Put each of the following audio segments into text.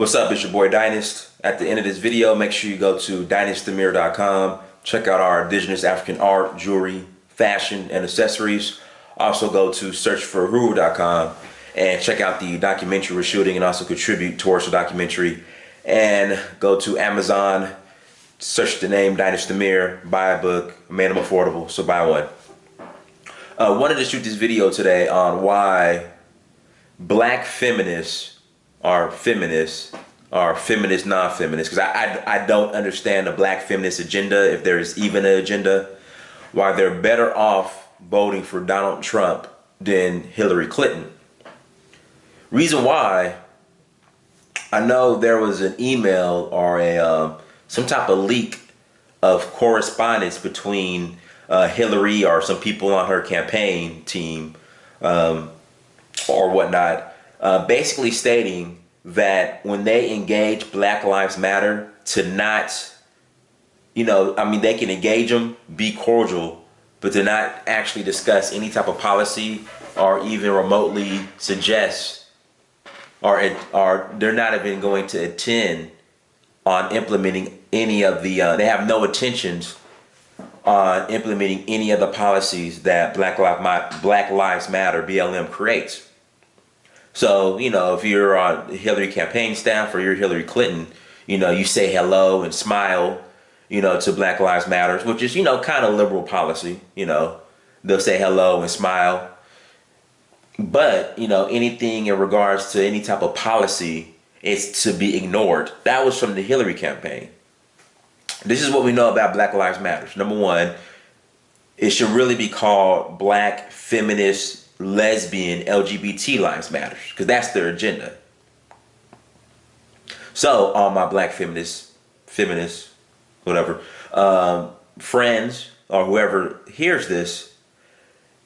What's up? It's your boy Dynast. At the end of this video, make sure you go to dynastamir.com. Check out our indigenous African art, jewelry, fashion, and accessories. Also go to searchforhuru.com and check out the documentary we're shooting and also contribute towards the documentary. And go to Amazon, search the name Dynastamir, buy a book, made them affordable, so buy one. Wanted to shoot this video today on why black feminists are feminist non-feminist, because I don't understand the black feminist agenda, if there is even an agenda, why they're better off voting for Donald Trump than Hillary Clinton. Reason why, I know there was an email or some type of leak of correspondence between Hillary or some people on her campaign team or whatnot, basically stating that when they engage Black Lives Matter, to not, they can engage them, be cordial, but to not actually discuss any type of policy or even remotely suggest, or they're not even going to attend on implementing any of the, they have no intentions on implementing any of the policies that Black Lives Matter, BLM, creates. So, if you're on the Hillary campaign staff or you're Hillary Clinton, you say hello and smile, to Black Lives Matter, which is, kind of liberal policy, they'll say hello and smile. But, anything in regards to any type of policy is to be ignored. That was from the Hillary campaign. This is what we know about Black Lives Matter. Number one, it should really be called Black Feminist, Lesbian, LGBT Lives Matter, because that's their agenda. So all my black feminists, whatever, friends or whoever hears this,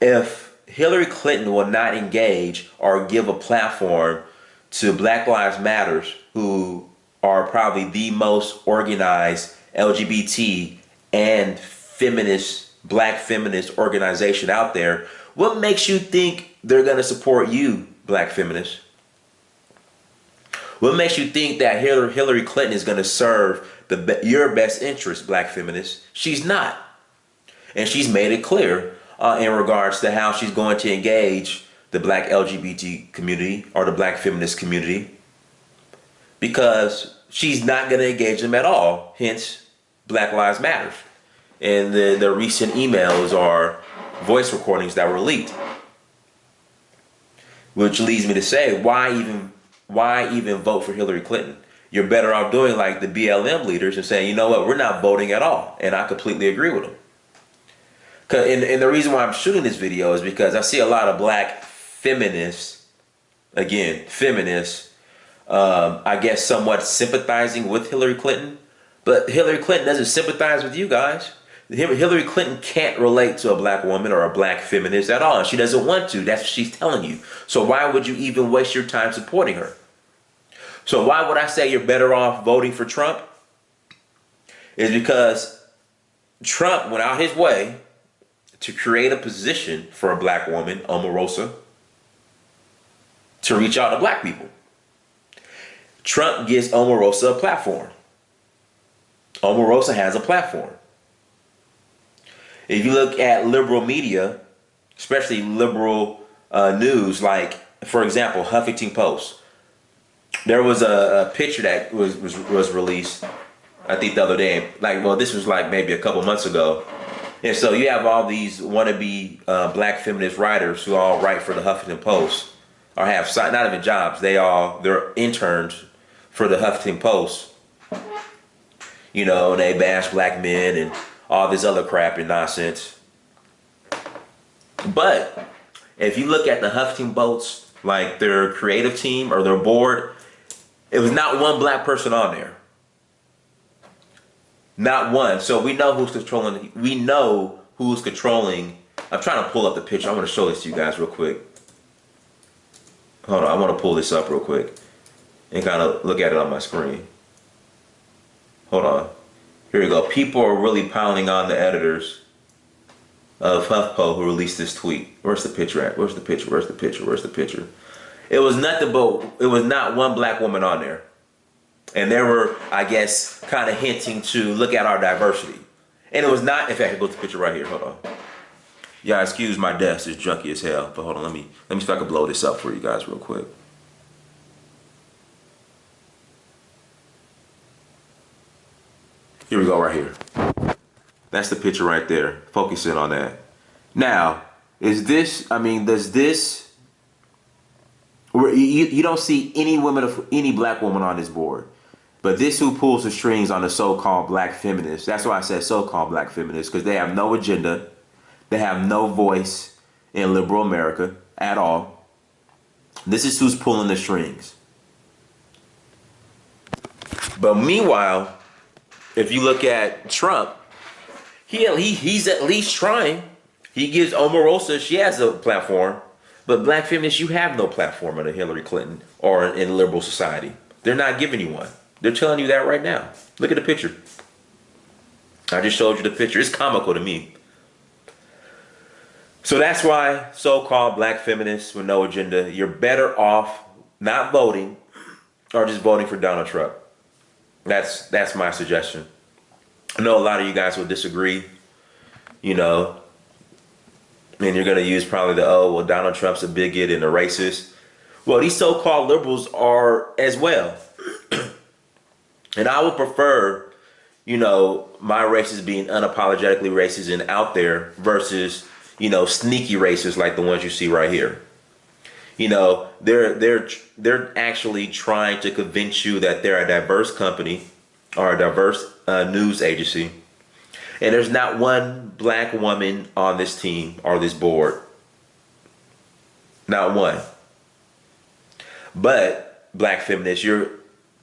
if Hillary Clinton will not engage or give a platform to Black Lives Matter, who are probably the most organized LGBT and feminist, black feminist organization out there, what makes you think they're going to support you, black feminists? What makes you think that Hillary Clinton is going to serve your best interest, black feminists? She's not. And she's made it clear in regards to how she's going to engage the black LGBT community or the black feminist community, because she's not going to engage them at all, hence Black Lives Matter. And the recent emails or voice recordings that were leaked, which leads me to say, why even vote for Hillary Clinton? You're better off doing like the BLM leaders and saying, you know what, we're not voting at all. And I completely agree with them. And the reason why I'm shooting this video is because I see a lot of black feminists, again, feminists, I guess somewhat sympathizing with Hillary Clinton, but Hillary Clinton doesn't sympathize with you guys. Hillary Clinton can't relate to a black woman or a black feminist at all. She doesn't want to. That's what she's telling you. So why would you even waste your time supporting her? So why would I say you're better off voting for Trump? Is because Trump went out his way to create a position for a black woman, Omarosa, to reach out to black people. Trump gives Omarosa a platform. Omarosa has a platform. If you look at liberal media, especially liberal news, like, for example, Huffington Post, there was a picture that was released, I think the other day, this was like maybe a couple months ago. And so you have all these wannabe black feminist writers who all write for the Huffington Post, or have not even jobs, they're interns for the Huffington Post. And they bash black men and all this other crap and nonsense. But if you look at the Huffington Post, like their creative team or their board, it was not one black person on there. Not one. So we know who's controlling. I'm trying to pull up the picture. I want to show this to you guys real quick. Hold on. I want to pull this up real quick and kind of look at it on my screen. Hold on. Here we go. People are really piling on the editors of HuffPo who released this tweet. Where's the picture at? Where's the picture? Where's the picture? Where's the picture? It was nothing but, it was not one black woman on there. And they were, I guess, kind of hinting to look at our diversity. And it was not, in fact, I go to the picture right here, hold on. Yeah, excuse my desk, it's junky as hell. But hold on, let me see if I can blow this up for you guys real quick. Here we go, right here. That's the picture right there. Focus in on that. Now, is this, I mean, does this, you don't see any women, any black woman on this board. But this who pulls the strings on the so-called black feminists. That's why I said so-called black feminists, because they have no agenda. They have no voice in liberal America at all. This is who's pulling the strings. But meanwhile, if you look at Trump, he's at least trying. He gives Omarosa, she has a platform. But black feminists, you have no platform under Hillary Clinton or in liberal society. They're not giving you one. They're telling you that right now. Look at the picture. I just showed you the picture. It's comical to me. So that's why so-called black feminists with no agenda, you're better off not voting or just voting for Donald Trump. That's my suggestion. I know a lot of you guys will disagree, you know, and you're going to use probably the, oh, well, Donald Trump's a bigot and a racist. Well, these so-called liberals are as well. And I would prefer, you know, my racist being unapologetically racist and out there versus, you know, sneaky racists like the ones you see right here. You know, they're actually trying to convince you that they're a diverse company or a diverse news agency. And there's not one black woman on this team or this board. Not one. But black feminists, you're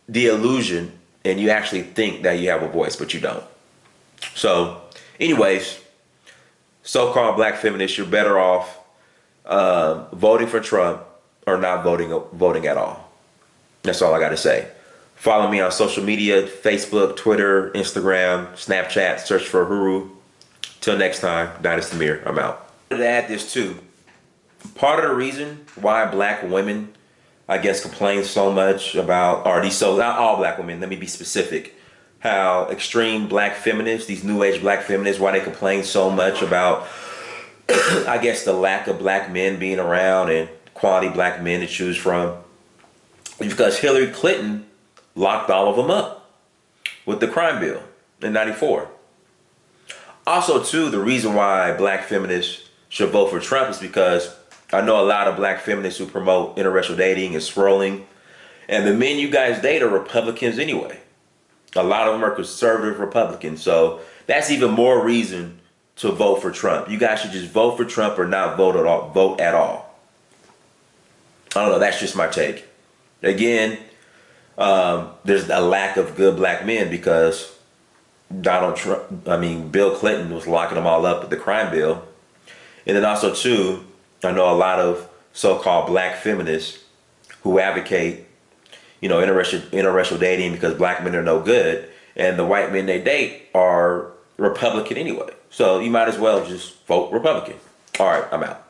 the illusion and you actually think that you have a voice, but you don't. So anyways, so-called black feminists, you're better off voting for Trump or not voting at all. That's all I got to say. Follow me on social media, Facebook, Twitter, Instagram, Snapchat, search for Huru. Till next time, Dynasty Mir, I'm out. To add this too, part of the reason why black women, I guess, complain so much about, or these, so not all black women, let me be specific, how extreme black feminists, these new age black feminists, why they complain so much about, I guess, the lack of black men being around and quality black men to choose from, because Hillary Clinton locked all of them up with the crime bill in '94. Also, too, the reason why black feminists should vote for Trump is because I know a lot of black feminists who promote interracial dating and swirling, and the men you guys date are Republicans anyway. A lot of them are conservative Republicans, so that's even more reason to vote for Trump. You guys should just vote for Trump or not vote at all. Vote at all. I don't know. That's just my take. Again, there's a lack of good black men because Bill Clinton was locking them all up with the crime bill. And then also too, I know a lot of so-called black feminists who advocate, you know, interracial dating because black men are no good, and the white men they date are Republican anyway. So you might as well just vote Republican. All right, I'm out.